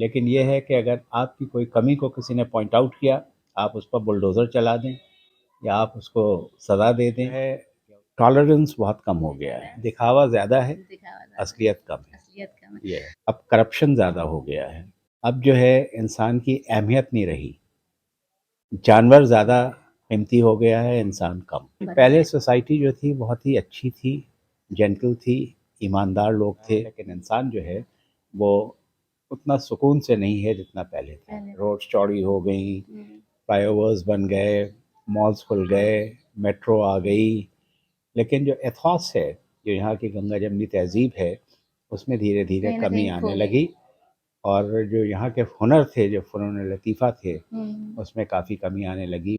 लेकिन ये है कि अगर आपकी कोई कमी को किसी ने पॉइंट आउट किया, आप उस पर बुलडोज़र चला दें या आप उसको सज़ा दे दें। है टॉलरेंस बहुत कम हो गया है, दिखावा ज़्यादा है, असलियत कम है। ये है। अब करप्शन ज़्यादा हो गया है। अब जो है इंसान की अहमियत नहीं रही। जानवर ज़्यादा कीमती हो गया है, इंसान कम। पहले सोसाइटी जो थी बहुत ही अच्छी थी, जेंटल थी, ईमानदार लोग थे, लेकिन इंसान जो है वो उतना सुकून से नहीं है जितना पहले था। रोड्स चौड़ी हो गई, फ्लाईओवर्स बन गए, मॉल्स खुल गए, मेट्रो आ गई, लेकिन जो एथॉस है, जो यहाँ की गंगा जमनी तहजीब है, उसमें धीरे धीरे कमी आने लगी। और जो यहाँ के हुनर थे, जो फ़नून लतीफ़ा थे, उसमें काफ़ी कमी आने लगी।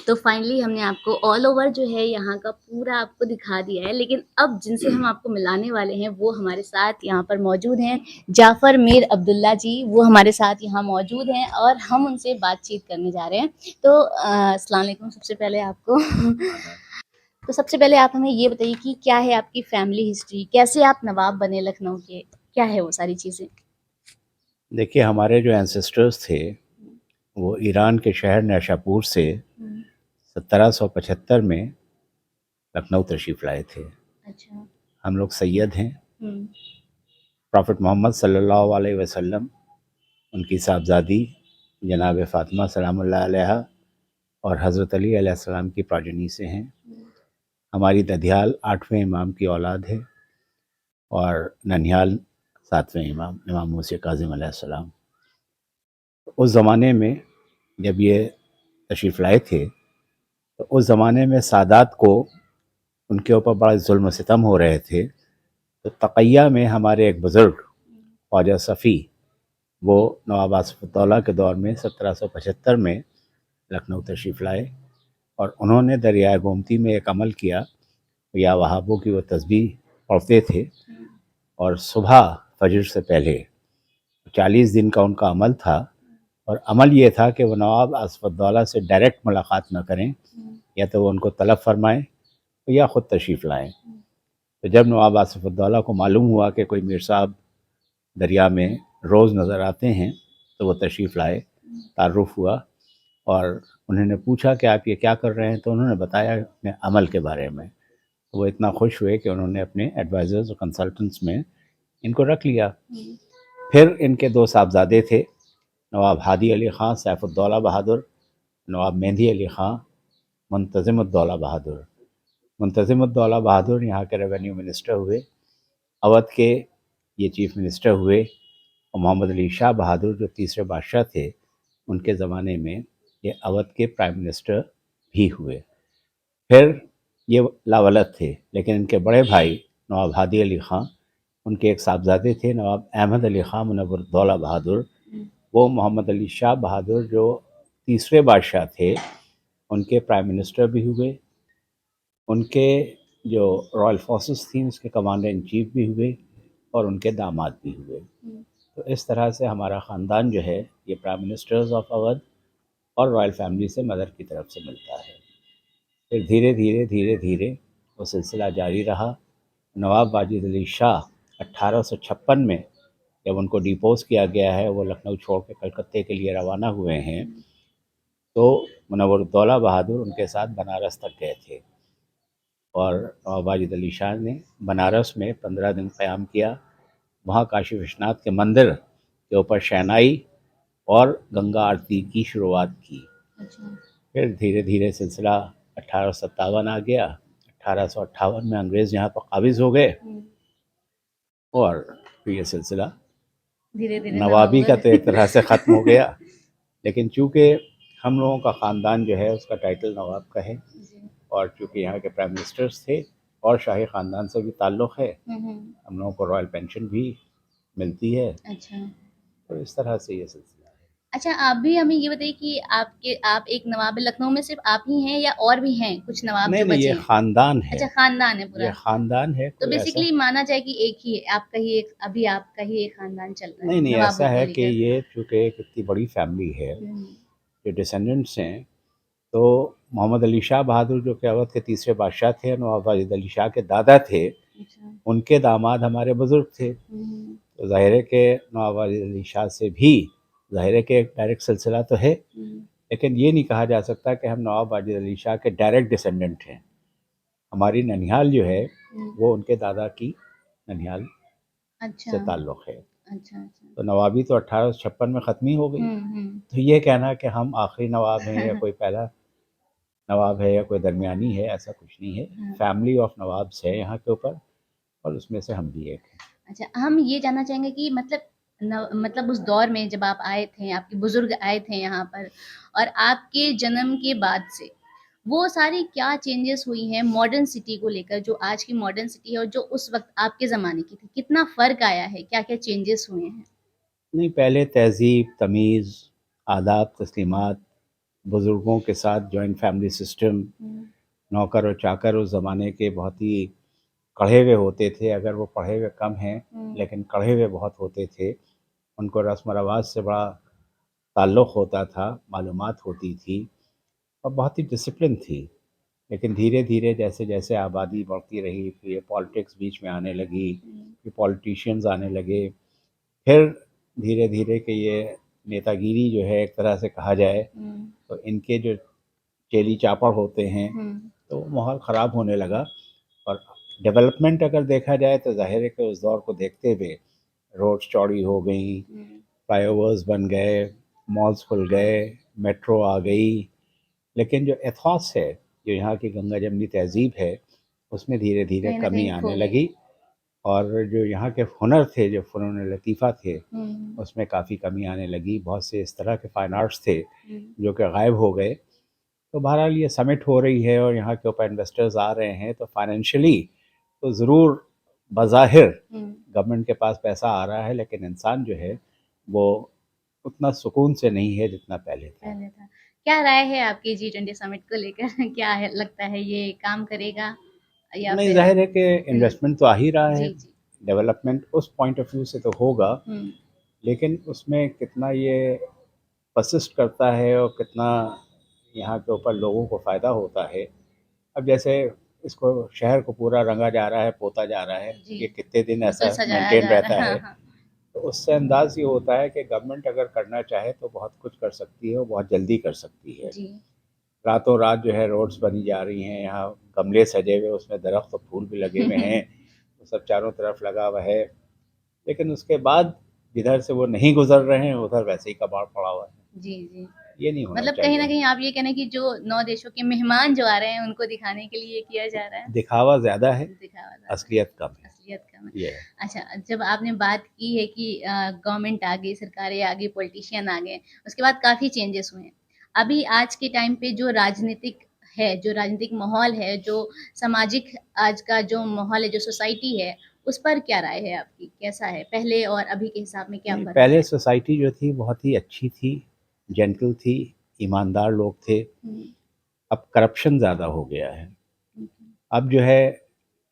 तो फाइनली हमने आपको ऑल ओवर जो है यहाँ का पूरा आपको दिखा दिया है, लेकिन अब जिनसे हम आपको मिलाने वाले हैं वो हमारे साथ यहाँ पर मौजूद हैं। जाफ़र मीर अब्दुल्ला जी, वो हमारे साथ यहाँ मौजूद हैं और हम उनसे बातचीत करने जा रहे हैं। तो अस्सलाम वालेकुम सबसे पहले आपको। तो सबसे पहले आप हमें ये बताइए कि क्या है आपकी फैमिली हिस्ट्री, कैसे आप नवाब बने लखनऊ के, क्या है वो सारी चीज़ें? देखिए, हमारे जो एंसेस्टर्स थे वो ईरान के शहर नैशापुर से 1775 में लखनऊ तशरीफ़ लाए थे। अच्छा। हम लोग सैयद हैं। प्रॉफिट मोहम्मद सल्लल्लाहु अलैहि वसल्लम, उनकी साहबजादी जनाब फ़ातिमा सलामुल्लाह अलैहा और हज़रत अली अलैहिस्सलाम की प्रोजेनी से हैं। हमारी ददियाल 8वें इमाम की औलाद है और ननिहाल 7वें इमाम, इमाम मूसा काज़िम अलैहिस्सलाम। उस ज़माने में जब ये तशरीफ़ लाए थे, तो उस ज़माने में सादात को उनके ऊपर बड़ा जुल्म सितम हो रहे थे। तो तक़ैया में हमारे एक बुज़ुर्ग ख्वाजा सफ़ी, वो नवाब आसिफ़ुद्दौला के दौर में 1775 में लखनऊ तशरीफ़ लाए और उन्होंने दरियाए गोमती में एक अमल किया। या वहाबों की वो तस्बीह पढ़ते थे और सुबह फजर से पहले 40 दिन का उनका अमल था। और अमल ये था कि वो नवाब आसिफ़ुद्दौला से डायरेक्ट मुलाकात न करें, या तो वो उनको तलब फरमाएँ या ख़ुद तशरीफ़ लाएँ। तो जब नवाब आसिफ़ुद्दौला को मालूम हुआ कि कोई मीर साहब दरिया में रोज़ नज़र आते हैं, तो वो तशरीफ़ लाए, तारुफ़ हुआ और उन्होंने पूछा कि आप ये क्या कर रहे हैं, तो उन्होंने बताया अपने अमल के बारे में। तो वो इतना खुश हुए कि उन्होंने अपने एडवाइज़र्स और कंसल्टेंट्स में इनको रख लिया। फिर इनके दो साहबजादे थे, नवाब हादी अली ख़ां सैफ़ुद्दौला बहादुर, नवाब मेहंदी अली ख़ां मुंतज़िमुद्दौला बहादुर। मुंतज़िमुद्दौला बहादुर यहाँ के रेवेन्यू मिनिस्टर हुए, अवध के ये चीफ़ मिनिस्टर हुए, और मोहम्मद अली शाह बहादुर जो तीसरे बादशाह थे, उनके ज़माने में ये अवध के प्राइम मिनिस्टर भी हुए। फिर ये लावलद थे, लेकिन इनके बड़े भाई नवाब हादी अली ख़ां, उनके एक साहबजादे थे नवाब अहमद अली ख़ां मुनव्वरुद्दौला बहादुर, वो मोहम्मद अली शाह बहादुर जो तीसरे बादशाह थे, उनके प्राइम मिनिस्टर भी हुए। उनके जो रॉयल फोर्सेस थी उसके कमांडर इन चीफ भी हुए और उनके दामाद भी हुए। तो इस तरह से हमारा ख़ानदान जो है ये प्राइम मिनिस्टर्स ऑफ अवध और रॉयल फैमिली से मदर की तरफ से मिलता है। फिर धीरे धीरे वो सिलसिला जारी रहा। नवाब वाजिद अली शाह 1856 में जब उनको डिपोज किया गया है, वो लखनऊ छोड़ के कलकत्ते के लिए रवाना हुए हैं, तो मुनव्वरुद्दौला बहादुर उनके साथ बनारस तक गए थे और नवाब वाजिद अली शाह ने बनारस में 15 दिन क़याम किया। वहाँ काशी विश्वनाथ के मंदिर के ऊपर शहनाई और गंगा आरती की शुरुआत की। फिर धीरे धीरे सिलसिला 1857 आ गया। 1858 में अंग्रेज़ यहाँ पर काबिज़ हो गए और फिर ये सिलसिला धीरे धीरे नवाबी का तो एक तरह से ख़त्म हो गया। लेकिन चूँकि हम लोगों का ख़ानदान जो है उसका टाइटल नवाब का है, और चूँकि यहाँ के प्राइम मिनिस्टर्स थे और शाही ख़ानदान से भी ताल्लुक़ है, हम लोगों को रॉयल पेंशन भी मिलती है। अच्छा। तो इस तरह से ये सिलसिला है। अच्छा, आप भी हमें ये बताइए कि आप एक नवाब है, लखनऊ में सिर्फ़ आप ही हैं या और भी हैं कुछ नवाब नहीं जो नहीं, बचे ये हैं? ख़ानदान है। अच्छा, ख़ानदान है ये पूरा। ख़ानदान है, तो कोई ऐसा बेसिकली माना जाए कि एक ही है, आपका ही एक अभी आपका ही एक ख़ानदान चल रहा नहीं है, नहीं, नवाबों ऐसा को है कि लेकर। ये चूँकि एक इतनी बड़ी फैमिली है, हुँ, जो डिसेंडेंट्स हैं, तो मोहम्मद अली शाह बहादुर जो कि अवध के तीसरे बादशाह थे, नवाब वाजिद अली शाह के दादा थे, अच्छा। उनके दामाद हमारे बुज़ुर्ग थे। तो ज़ाहिर है कि नवाब वाजिद अली शाह से भी ज़ाहिर है कि एक डायरेक्ट सिलसिला तो है, लेकिन ये नहीं कहा जा सकता कि हम नवाब वाजिद अली शाह के डायरेक्ट डिसेंडेंट हैं। हमारी ननिहाल जो है वो उनके दादा की ननिहाल अच्छा। से ताल्लुक़ है। अच्छा, अच्छा। तो नवाबी तो 1856 में ख़त्म ही हो गई। तो ये कहना कि हम आखिरी नवाब हैं या कोई पहला नवाब है या कोई दरमियानी है, ऐसा कुछ नहीं है। फैमिली ऑफ नवाब्स है यहाँ के ऊपर, और उसमें से हम भी एक हैं। अच्छा, हम ये जानना चाहेंगे कि मतलब उस दौर में जब आप आए थे, आपके बुजुर्ग आए थे यहाँ पर, और आपके जन्म के बाद से वो सारी क्या चेंजेस हुई हैं मॉडर्न सिटी को लेकर, जो आज की मॉडर्न सिटी है और जो उस वक्त आपके ज़माने की थी, कितना फ़र्क आया है, क्या क्या चेंजेस हुए हैं? नहीं, पहले तहज़ीब, तमीज़, आदाब, तस्लीमात, बुज़ुर्गों के साथ जॉइंट फैमिली सिस्टम, नौकर और चाकर उस ज़माने के बहुत ही कढ़े हुए होते थे। अगर वो पढ़े हुए कम हैं, लेकिन कढ़े हुए बहुत होते थे। उनको रस्म रवाज से बड़ा ताल्लुक़ होता था, मालूमात होती थी और बहुत ही डिसिप्लिन थी। लेकिन धीरे-धीरे जैसे-जैसे आबादी बढ़ती रही, फिर ये पॉलिटिक्स बीच में आने लगी, फिर पॉलिटिशियंस आने लगे, फिर धीरे-धीरे कि ये नेतागिरी जो है एक तरह से कहा जाए, तो इनके जो चेली चापड़ होते हैं, तो माहौल ख़राब होने लगा। और डेवलपमेंट अगर देखा जाए तो ज़ाहिर है कि उस दौर को देखते हुए रोड्स चौड़ी हो गई, फ्लाईओवर्स बन गए, मॉल्स खुल गए, मेट्रो आ गई। लेकिन जो एथॉस है, जो यहाँ की गंगा जमनी तहज़ीब है, उसमें धीरे-धीरे कहीं न कमी कहीं आने खो गई। लगी। और जो यहाँ के हुनर थे, जो फ़नून लतीफ़ा थे, उसमें काफ़ी कमी आने लगी। बहुत से इस तरह के फ़ाइन आर्ट्स थे जो कि गायब हो गए। तो बहरहाल ये समिट हो रही है और यहाँ के ऊपर इन्वेस्टर्स आ रहे हैं, तो फाइनेंशियली तो ज़रूर बज़ाहिर गवर्नमेंट के पास पैसा आ रहा है, लेकिन इंसान जो है वो उतना सुकून से नहीं है जितना पहले था। पहले था। क्या राय है आपकी जी20 समिट को लेकर? क्या है, लगता है ये काम करेगा या नहीं, फिर? ज़ाहिर है कि इन्वेस्टमेंट तो आ ही रहा है, जी, जी। डेवलपमेंट उस पॉइंट ऑफ व्यू से तो होगा, लेकिन उसमें कितना ये परसिस्ट करता है और कितना यहाँ के ऊपर लोगों को फ़ायदा होता है। अब जैसे इसको शहर को पूरा रंगा जा रहा है, पोता जा रहा है, जी, ये कितने दिन बिल्कुल ऐसा सजाया मेंटेन जा रहा रहता है। हाँ, है। हाँ। तो उससे अंदाज़ ये होता है कि गवर्नमेंट अगर करना चाहे तो बहुत कुछ कर सकती है और बहुत जल्दी कर सकती है। जी। रातों रात जो है रोड्स बनी जा रही हैं, यहाँ गमले सजे हुए, उसमें दरख्त और फूल भी लगे हुए हैं, वो सब चारों तरफ लगा हुआ है। लेकिन उसके बाद जिधर से वो नहीं गुजर रहे हैं, उधर वैसे ही कबाड़ पड़ा हुआ है। जी, जी। ये नहीं होना मतलब कहीं न चाहिए। कहीं आप ये कह रहे हैं कि जो 9 देशों के मेहमान जो आ रहे हैं, उनको दिखाने के लिए किया जा रहा है? दिखावा ज़्यादा है, दिखावा ज़्यादा है, असलियत कम है। असलियत कम है। ये है। अच्छा, जब आपने बात की है कि गवर्नमेंट आ गई, सरकारें आ गई, पॉलिटिशियन आ गए, उसके बाद काफ़ी चेंजेस हुए हैं। अभी आज के टाइम पे जो राजनीतिक है, जो राजनीतिक माहौल है, जो सामाजिक आज का जो माहौल है, जो सोसाइटी है, उस पर क्या राय है आपकी? कैसा है? पहले और अभी के हिसाब में क्या नहीं, फ़र्क पहले है? सोसाइटी जो थी बहुत ही अच्छी थी, जेंटल थी, ईमानदार लोग थे। अब करप्शन ज़्यादा हो गया है। अब जो है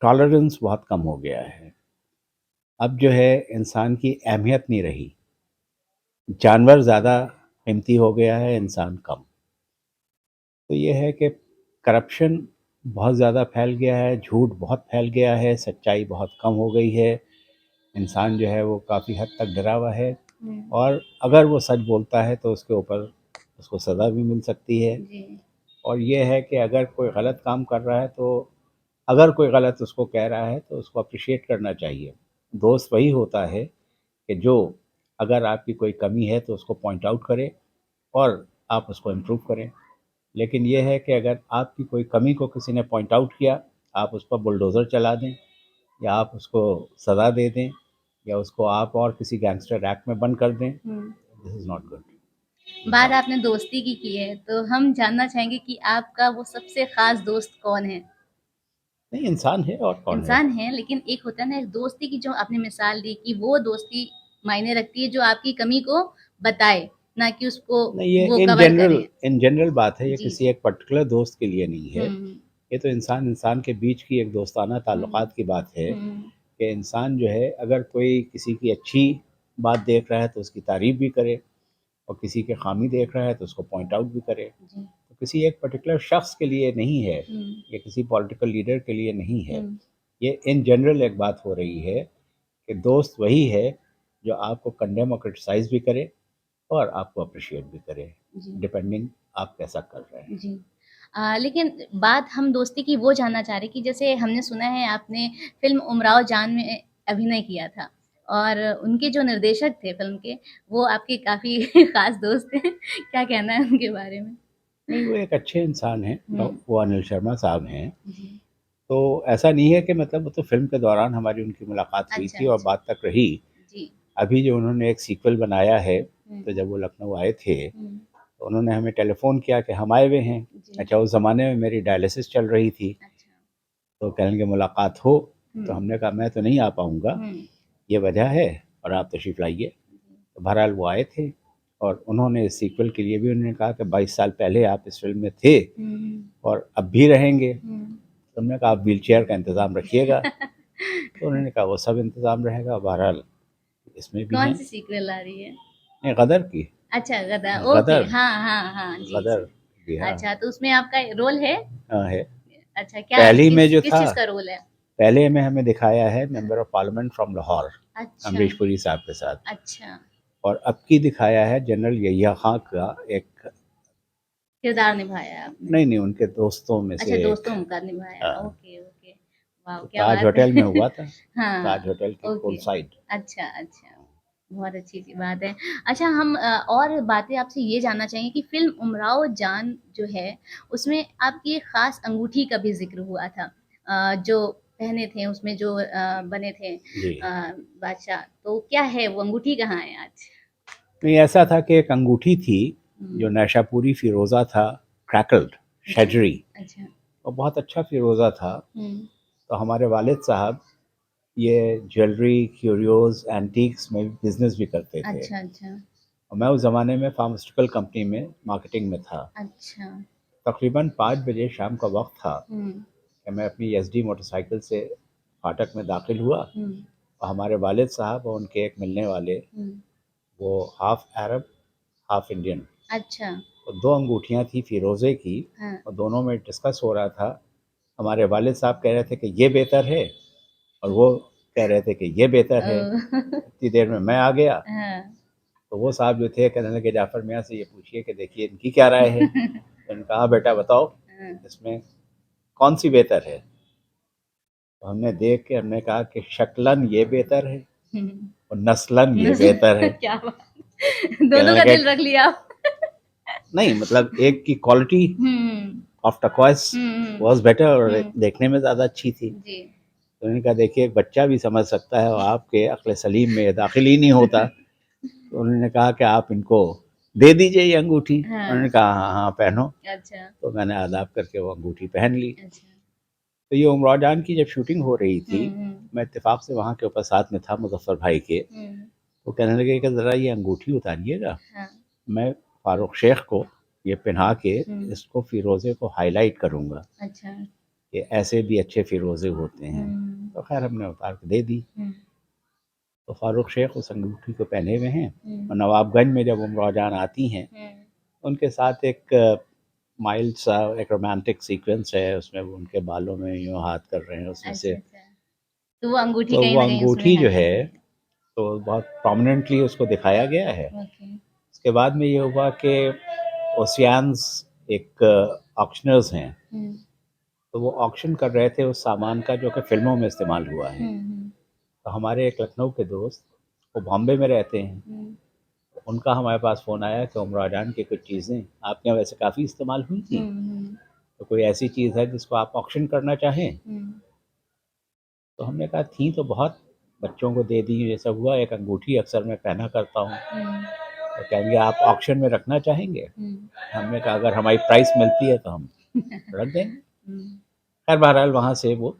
टॉलरेंस बहुत कम हो गया है। अब जो है इंसान की अहमियत नहीं रही। जानवर ज़्यादा कीमती हो गया है, इंसान कम। तो ये है कि करप्शन बहुत ज़्यादा फैल गया है, झूठ बहुत फैल गया है, सच्चाई बहुत कम हो गई है। इंसान जो है वो काफ़ी हद तक डरा हुआ है, और अगर वो सच बोलता है तो उसके ऊपर उसको सज़ा भी मिल सकती है। जी। और ये है कि अगर कोई गलत काम कर रहा है तो अगर कोई गलत उसको कह रहा है तो उसको अप्रिशिएट करना चाहिए। दोस्त वही होता है कि जो अगर आपकी कोई कमी है तो उसको पॉइंट आउट करे और आप उसको इम्प्रूव करें। लेकिन ये है कि अगर आपकी कोई कमी को किसी ने पॉइंट आउट किया, आप उस पर बुलडोज़र चला दें या आप उसको सज़ा दे दें या उसको आप और किसी गैंगस्टर एक्ट में बंद कर दें, दिस इज़ नॉट गुड। बात आपने दोस्ती की है, तो हम जानना चाहेंगे कि आपका वो सबसे ख़ास दोस्त कौन है? नहीं, इंसान है और कौन है। इंसान है, लेकिन एक होता है ना, एक दोस्ती की जो आपने मिसाल दी कि वो दोस्ती मायने रखती है जो आपकी कमी को बताए, ना कि उसको नहीं, ये वो कवर करे। इन जनरल बात है, ये जी, किसी जी। एक पर्टिकुलर दोस्त के लिए नहीं है। हुँ, ये तो इंसान इंसान के बीच की एक दोस्ताना हुँ, ताल्लुकात की बात है हुँ, कि इंसान जो है अगर कोई किसी की अच्छी बात देख रहा है तो उसकी तारीफ़ भी करे, और किसी की ख़ामी देख रहा है तो उसको पॉइंट आउट भी करे। जी। तो किसी एक पर्टिकुलर शख्स के लिए नहीं है, या किसी पॉलिटिकल लीडर के लिए नहीं है। ये इन जनरल एक बात हो रही है कि दोस्त वही है जो आपको कंडेम और क्रिटिसाइज भी करे और आपको अप्रिशिएट भी करे, डिपेंडिंग आप कैसा कर रहे हैं। जी। लेकिन बात हम दोस्ती की वो जानना चाह रहे कि जैसे हमने सुना है आपने फ़िल्म उमराव जान में अभिनय किया था और उनके जो निर्देशक थे फ़िल्म के, वो आपके काफ़ी ख़ास दोस्त थे। क्या कहना है उनके बारे में? नहीं, वो एक अच्छे इंसान हैं, हुँ। वो अनिल शर्मा साहब हैं। जी। तो ऐसा नहीं है कि मतलब वो तो फ़िल्म के दौरान हमारी उनकी मुलाकात हुई अच्छा, थी और अच्छा। बात तक रही। जी। अभी जो उन्होंने एक सीक्वल बनाया है, हुँ। तो जब वो लखनऊ आए थे, हुँ। तो उन्होंने हमें टेलीफ़ोन किया कि हम आए हुए हैं। जी। अच्छा, उस ज़माने में मेरी डायलिसिस चल रही थी, अच्छा। तो कह लगे मुलाकात हो, तो हुँ। हमने कहा मैं तो नहीं आ पाऊँगा, हुँ। ये वजह है और आप तशरीफ़ लाइए। तो बहरहाल वो आए थे और उन्होंने इस सीक्वल के लिए भी उन्होंने कहा कि 22 साल पहले आप इस फ़िल्म में थे हुँ। और अब भी रहेंगे। हुँ। तो हमने कहा आप व्हीलचेयर का इंतज़ाम रखिएगा। तो उन्होंने कहा वो सब इंतज़ाम रहेगा। बहरहाल इसमें भी हैं। कौन-सी सीक्वल आ रही है? नहीं, गदर की। अच्छा गदर, ओके। गदर, हाँ, हाँ, हाँ। जी, गदर जी। जी, हाँ। अच्छा तो उसमें आपका रोल है? हाँ, है। अच्छा क्या पहली में किस जो किस था, चीज़ का रोल है? पहले में हमें दिखाया है member of parliament from Lahore, अच्छा, अमरीश पुरी साहब के साथ, अच्छा। और अब की दिखाया है जनरल यहिया खां का एक, किरदार निभाया है आपने। नहीं, नहीं, उनके दोस्तों में से अच्छा एक। दोस्तों का निभाया। हाँ, ओके, ओके। वाओ! तो क्या ताज बात होटल में है। हुआ था, ताज हाँ, होटल के पुल ओके। साइड। अच्छा, अच्छा। बहुत अच्छी सी बात है। अच्छा हम और बातें आपसे ये जानना चाहेंगे कि फ़िल्म उमराव जान जो है, उसमें आपकी एक ख़ास अंगूठी का भी ज़िक्र हुआ था। जो पहने थे उसमें जो बने थे जी। बादशाह, तो क्या है वो अंगूठी कहाँ है आज? नहीं, ऐसा था कि एक अंगूठी थी, जो हुँ। नैशापुरी फ़िरोज़ा था, क्रैकल्ड, अच्छा, शजरी, अच्छा। और बहुत अच्छा फ़िरोज़ा था। हुँ। तो हमारे वालिद साहब ये ज्वेलरी, क्यूरियोज़, एंटीक्स में बिज़नेस भी करते थे, अच्छा, अच्छा। और मैं उस ज़माने में फार्मास्यूटिकल कंपनी में मार्केटिंग में था। अच्छा। तकरीबन 5 बजे शाम का वक़्त था हुँ। कि मैं अपनी एसडी मोटरसाइकिल से फाटक में दाखिल हुआ, हुँ। और हमारे वालिद साहब और उनके एक मिलने वाले, हुँ। वो हाफ़ अरब, हाफ़ इंडियन, अच्छा। तो 2 अंगूठियाँ थी फ़िरोज़े की, हाँ। और दोनों में डिस्कस हो रहा था। हमारे वालिद साहब कह रहे थे कि ये बेहतर है, और वो कह रहे थे कि ये बेहतर है। ओह! इतनी देर में मैं आ गया, हाँ। तो वो साहब जो थे कहने लगे जाफ़र मियाँ से ये पूछिए कि देखिए इनकी क्या राय है? तो मैंने कहा हाँ बेटा बताओ, हाँ। इसमें कौन-सी बेहतर है? तो हमने देख के हमने कहा कि शक्लन ये बेहतर है हुँ। और नस्लन ये नज़र बेहतर है। क्या बात कहने दोनों का लगे दिल रख लिया आप। नहीं, मतलब एक की क्वालिटी हुँ। ऑफ टर्कोइज़ हुँ, हुँ। वाज़ बेटर, और एक हुँ। देखने में ज़्यादा अच्छी थी। जी। तो उन्होंने कहा देखिए एक बच्चा भी समझ सकता है और आपके अक्ल सलीम में दाखिल ही नहीं होता। तो उन्होंने कहा कि आप इनको दे दीजिए ये अंगूठी। हाँ। उन्होंने कहा हाँ, हाँ, पहनो। अच्छा, तो मैंने आदाब करके वो अंगूठी पहन ली। अच्छा। तो ये उमराव जान की जब शूटिंग हो रही हुँ, थी, हुँ। मैं इत्तेफ़ाक़ से वहाँ के ऊपर साथ में था मुज़फ़्फ़र भाई के। हुँ। वो कहने लगे कि ज़रा ये अंगूठी उतारिएगा। हाँ। मैं फ़ारूक शेख को ये पहना के हुँ। इसको फ़िरोज़े को हाइलाइट करूँगा अच्छा। कि ऐसे भी अच्छे फ़िरोज़े होते हैं। हुँ। तो ख़ैर हमने उतार के दे दी। हुँ। तो फ़ारूक शेख उस अंगूठी को पहने हुए हैं, और हुँ। नवाबगंज में जब उमराव जान आती हैं, हुँ। उनके साथ एक माइल्ड सा एक रोमांटिक सीक्वेंस है, उसमें वो उनके बालों में यूँ हाथ कर रहे हैं उसमें अच्छा, से। अच्छा। तो वो अंगूठी तो कहीं वो न कहीं उसमें अंगूठी जो है। है, तो बहुत प्रोमिनेंटली उसको दिखाया गया है। ओके। उसके बाद में ये हुआ कि ओशियान्स एक ऑक्शनर्स हैं, हुँ। तो वो ऑक्शन कर रहे थे उस सामान का जो कि फ़िल्मों में इस्तेमाल हुआ है। हुँ, हुँ। तो हमारे एक लखनऊ के दोस्त, वो बॉम्बे में रहते हैं, हुँ। उनका हमारे पास फ़ोन आया कि उमराव जान की कुछ चीज़ें आपके यहाँ वैसे काफ़ी इस्तेमाल हुई हुँ, थी, हुँ। तो कोई ऐसी चीज़ है जिसको आप ऑक्शन करना चाहें? हुँ। तो हमने कहा थी तो बहुत, बच्चों को दे दी, ये सब हुआ, एक अंगूठी अक्सर मैं पहना करता हूँ। हुँ। तो कहेंगे आप ऑक्शन में रखना चाहेंगे? हुँ। हमने कहा अगर हमारी प्राइस मिलती है तो हम रख देंगे। हुँ। खैर बहरहाल वहाँ से वो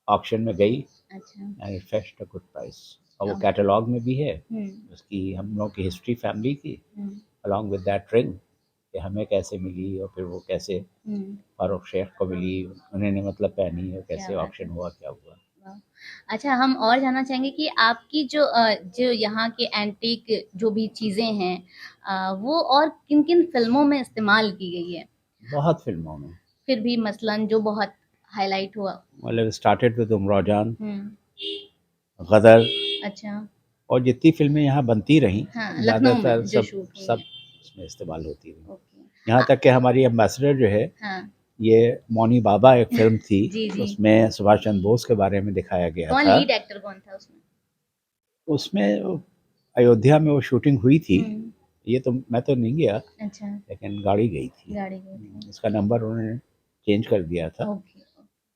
ऑक्शन में गई, अच्छा। And it fetched a good price, और वो ओह! कैटलॉग में भी है। हुँ। उसकी हम लोग की हिस्ट्री फैमिली की, हुँ। अलॉन्ग विद दैट रिंग, कि हमें कैसे मिली और फिर वो कैसे हुँ। फारूक शेख को मिली, उन्होंने मतलब पहनी, और क्या कैसे बात है। ऑक्शन हुआ, क्या हुआ। वाह! अच्छा हम और जानना चाहेंगे कि आपकी जो यहाँ के एंटीक जो भी चीज़ें हैं वो और किन-किन फ़िल्मों में इस्तेमाल की गई है? बहुत फिल्मों में, फिर भी मसलन जो बहुत हाईलाइट हुआ। मतलब स्टार्टेड विद उमराव जान, हम्म। गदर, अच्छा। और जितनी फिल्में यहाँ बनती रहीं हाँ, लखनऊ ज़्यादातर में जो सब शूट हुई सब है। उसमें इस्तेमाल होती रही। ओके। यहाँ तक कि हमारी एम्बेसडर जो है, हाँ। ये मौनी बाबा एक फिल्म थी, जी जी। उसमें सुभाष चंद्र बोस के बारे में दिखाया गया कौन था। लीड एक्टर कौन था उसमें? उसमें अयोध्या में वो शूटिंग हुई थी। ये तो मैं तो नहीं गया, अच्छा। लेकिन गाड़ी गई थी। गाड़ी गई थी। इसका नंबर उन्होंने चेंज कर दिया था ओके।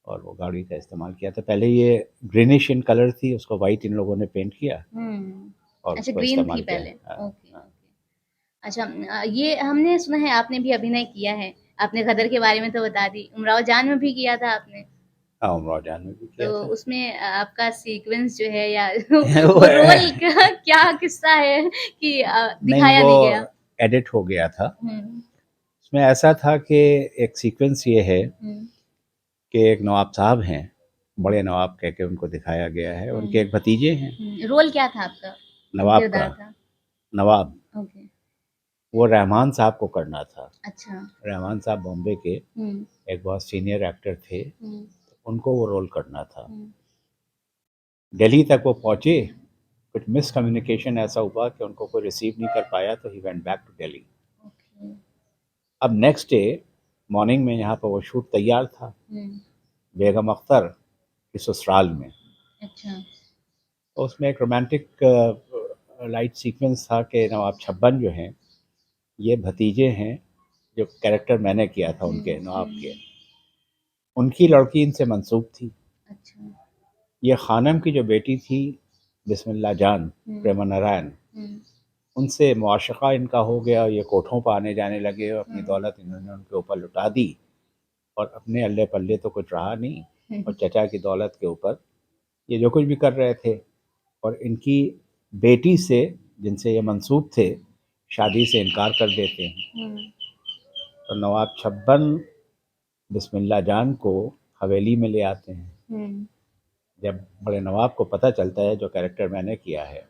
और वो गाड़ी का इस्तेमाल किया था। पहले ये ग्रीनिश इन कलर थी, उसको वाइट इन लोगों ने पेंट किया और अच्छा, उसको ग्रीन थी इस्तेमाल किया। पहले। हाँ, ओके हाँ। ओके। अच्छा, ये हमने सुना है आपने भी अभिनय किया है। आपने गदर के बारे में तो बता दी, उमराव जान में भी किया था आपने। हाँ, उमराव जान में भी तो किया था। उसमें आपका सीक्वेंस जो है या वो वो रोल का क्या किस्सा है कि नहीं, दिखाया वो नहीं गया? एडिट हो गया था। हम्म। उसमें ऐसा था कि एक सीक्वेंस ये है हम्म। कि एक नवाब साहब हैं, बड़े नवाब कह के उनको दिखाया गया है। उनके एक भतीजे हैं, रोल क्या था आपका? नवाब का, किरदार था? नवाब। ओके। वो रहमान साहब को करना था। अच्छा। रहमान साहब बॉम्बे के एक बहुत सीनियर एक्टर थे, उनको वो रोल करना था। दिल्ली तक वो पहुंचे, कुछ मिसकम्युनिकेशन ऐसा हुआ कि उनको कोई रिसीव नहीं कर पाया, तो he went back to Delhi. Okay. अब नेक्स्ट डे मॉर्निंग में यहाँ पर वो शूट तैयार था बेगम अख्तर के ससुराल में। अच्छा। तो उसमें एक रोमांटिक लाइट सीक्वेंस था कि नवाब छब्बन जो हैं, ये भतीजे हैं, जो कैरेक्टर मैंने किया था उनके नवाब के, उनकी लड़की इनसे मंसूब थी। अच्छा। ये खानम की जो बेटी थी बिस्मिल्लाह जान, प्रेमा नारायण, उनसे मुआशका इनका हो गया। ये कोठों पर आने जाने लगे और अपनी दौलत इन्होंने उनके ऊपर लुटा दी और अपने अल्ले पल्ले तो कुछ रहा नहीं, और चचा की दौलत के ऊपर ये जो कुछ भी कर रहे थे। और इनकी बेटी से, जिनसे ये मंसूब थे, शादी से इनकार कर देते हैं। तो नवाब छब्बन बिस्मिल्लाह जान को हवेली में ले आते हैं। जब बड़े नवाब को पता चलता है जो कैरेक्टर मैंने किया है,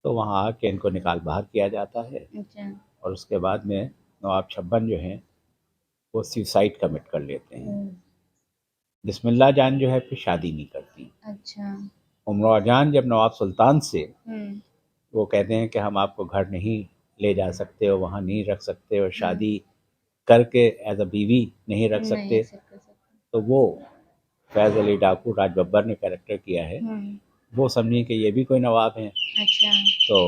तो वहाँ आके इनको निकाल बाहर किया जाता है। अच्छा। और उसके बाद में नवाब छब्बन जो हैं वो सुसाइड कमिट कर लेते हैं। बिस्मिल्लाह जान जो है फिर शादी नहीं करती। अच्छा। उमराव जान जब नवाब सुल्तान से वो कहते हैं कि हम आपको घर नहीं ले जा सकते और वहाँ नहीं रख सकते और शादी करके एज अ बीवी नहीं रख सकते, तो वो फैज़ अली डाकू, राज बब्बर ने कैरेक्टर किया है, वो समझी कि ये भी कोई नवाब हैं। अच्छा। तो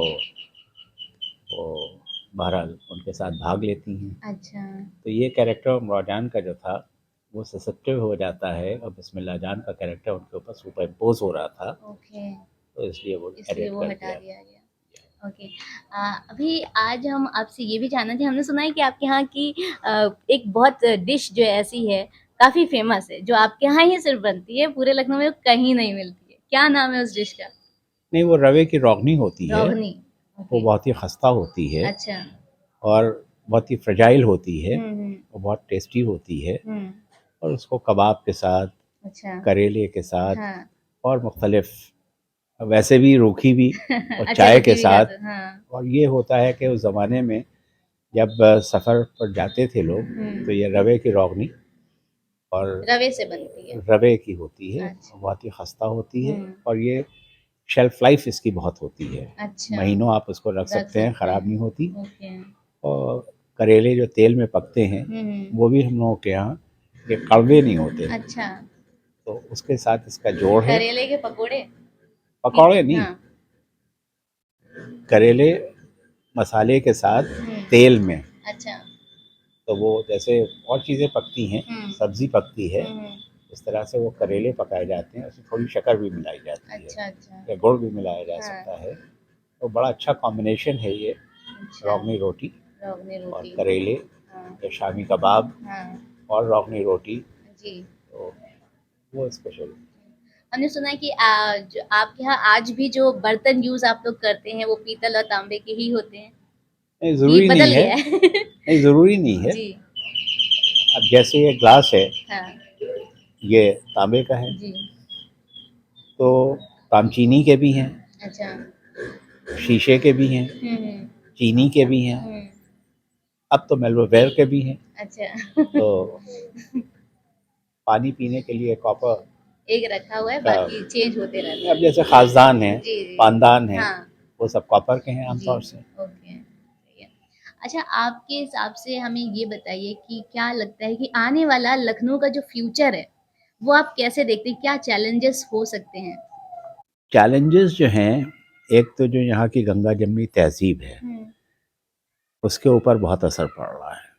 वो बहरहाल उनके साथ भाग लेती हैं। अच्छा। तो ये कैरेक्टर उमराव जान का जो था वो ससेप्टिव हो जाता है और बिस्मिल्लाह जान का कैरेक्टर उनके ऊपर सुपर इम्पोज हो रहा था। ओके। तो इसलिए वो इसलिए एडिट वो कर हटा दिया। दिया गया। ओके। अभी आज हम आपसे ये भी जानना थे, हमने सुना है कि आपके यहाँ की एक बहुत डिश जो ऐसी है काफी फेमस है, जो आपके यहाँ ही सिर्फ बनती है, पूरे लखनऊ में कहीं नहीं मिलती है। क्या नाम है उस डिश का? नहीं, वो रवे की रोगनी होती है। रोगनी। वो बहुत ही खस्ता होती है अच्छा। और बहुत ही फ्रेजाइल होती है। हम्म। वो बहुत टेस्टी होती है और उसको कबाब के साथ, अच्छा। करेले के साथ, हाँ। और मुख्तलिफ, वैसे भी रूखी भी और अच्छा, चाय के रुकी भी साथ। खाते हाँ। और ये होता है कि उस ज़माने में जब सफ़र पर जाते थे लोग, तो ये रवे की रोगनी और रवे से बनती है। रवे की होती है। अच्छा। बहुत ही खस्ता होती है और ये शेल्फ लाइफ इसकी बहुत होती है। अच्छा। महीनों आप उसको रख सकते हैं, ख़राब नहीं होती। ओके। और करेले जो तेल में पकते हैं वो भी हम लोगों के यहाँ ये कड़वे नहीं होते। अच्छा। तो उसके साथ इसका जोड़ है। करेले के पकोड़े? पकौड़े नहीं, हाँ। करेले मसाले के साथ तेल में। अच्छा। तो वो जैसे और चीज़ें पकती हैं, सब्जी पकती है, इस तरह से वो करेले पकाए जाते हैं। उसमें थोड़ी शक्कर भी मिलाई जाती है। अच्छा। अच्छा। या गुड़ भी मिलाया जा हाँ। सकता है। तो बड़ा अच्छा कॉम्बिनेशन है ये, अच्छा। रोगनी रोटी रोगनी और रोटी। करेले हाँ। या शामी कबाब हाँ। और रोगनी रोटी। जी। तो वो स्पेशल। हमने सुना है कि जो आपके यहाँ आज भी जो बर्तन यूज आप लोग करते हैं वो पीतल और तांबे के ही होते हैं? नहीं, ये ज़रूरी नहीं बदल है। गया है? नहीं, ज़रूरी नहीं है। जी। अब जैसे ये ग्लास है, हाँ। ये तांबे का है, जी। तो तामचीनी के भी हैं, अच्छा। शीशे के भी हैं, चीनी के भी हैं, अब तो मेल्बोवेयर के भी हैं, अच्छा तो पानी पीने के लिए कॉपर एक रखा हुआ है, बाकी चेंज होते रहते अब हैं। जैसे खासदान है, जी जी पानदान है, हाँ वो सब कॉपर के हैं जी आमतौर से। ओके सही है। अच्छा आपके हिसाब से हमें ये बताइए कि क्या लगता है कि आने वाला लखनऊ का जो फ्यूचर है वो आप कैसे देखते हैं, क्या चैलेंजेस हो सकते हैं? चैलेंजेस जो हैं, एक तो जो यहाँ की गंगा जमनी तहज़ीब है, उसके ऊपर बहुत असर पड़ रहा है।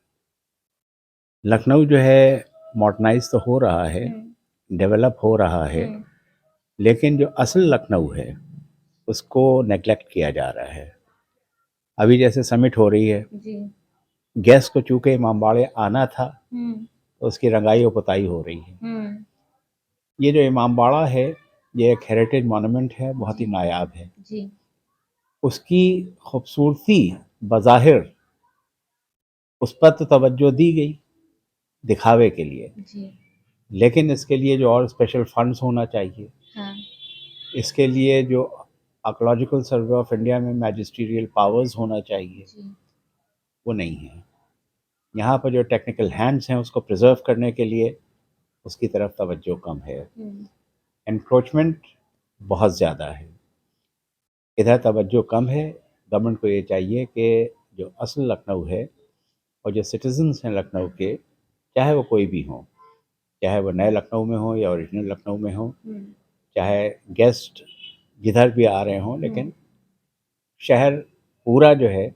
लखनऊ जो है मॉडर्नाइज़ तो हो रहा है, डेवलप हो रहा है, लेकिन जो असल लखनऊ है, उसको नेग्लेक्ट किया जा रहा है। अभी जैसे समिट हो रही है, जी गेस्ट को चूँकि इमामबाड़े आना था, तो उसकी रंगाई और पुताई हो रही है। ये जो इमामबाड़ा है, ये एक हेरिटेज मॉन्यूमेंट है, बहुत ही नायाब है। जी उसकी खूबसूरती बज़ाहिर उस पर तो तवज्जो दी गई दिखावे के लिए, जी लेकिन इसके लिए जो और स्पेशल फंड्स होना चाहिए, हाँ इसके लिए जो आर्कियोलॉजिकल सर्वे ऑफ इंडिया में मैजिस्ट्रियल पावर्स होना चाहिए, जी वो नहीं है। यहाँ पर जो टेक्निकल हैंड्स हैं उसको प्रिजर्व करने के लिए उसकी तरफ तवज्जो कम है। एनक्रोचमेंट बहुत ज़्यादा है, इधर तवज्जो कम है। गवर्नमेंट को ये चाहिए कि जो असल लखनऊ है और जो सिटीजन्स हैं लखनऊ के, चाहे वो कोई भी हों, चाहे वो नए लखनऊ में हो या ओरिजिनल लखनऊ में हो, चाहे गेस्ट जिधर भी आ रहे हों, लेकिन शहर पूरा जो है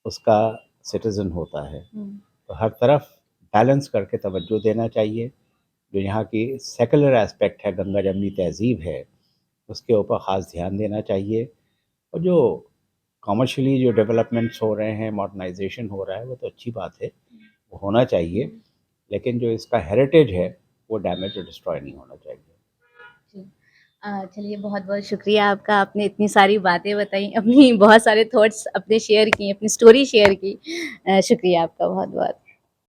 उसका सिटीज़न होता है। तो हर तरफ बैलेंस करके तवज्जो देना चाहिए। जो यहाँ की सेकुलर एस्पेक्ट है, गंगा जमनी तहज़ीब है, उसके ऊपर ख़ास ध्यान देना चाहिए। और जो कमर्शियली जो डेवलपमेंट्स हो रहे हैं, मॉडर्नाइजेशन हो रहा है, वो तो अच्छी बात है, वो होना चाहिए, लेकिन जो इसका हेरिटेज है वो डैमेज और डिस्ट्रॉय नहीं होना चाहिए। जी। चलिए बहुत-बहुत शुक्रिया आपका, आपने इतनी सारी बातें बताई, अपनी बहुत सारे थॉट्स अपने शेयर किए, अपनी स्टोरी शेयर की। शुक्रिया आपका बहुत-बहुत।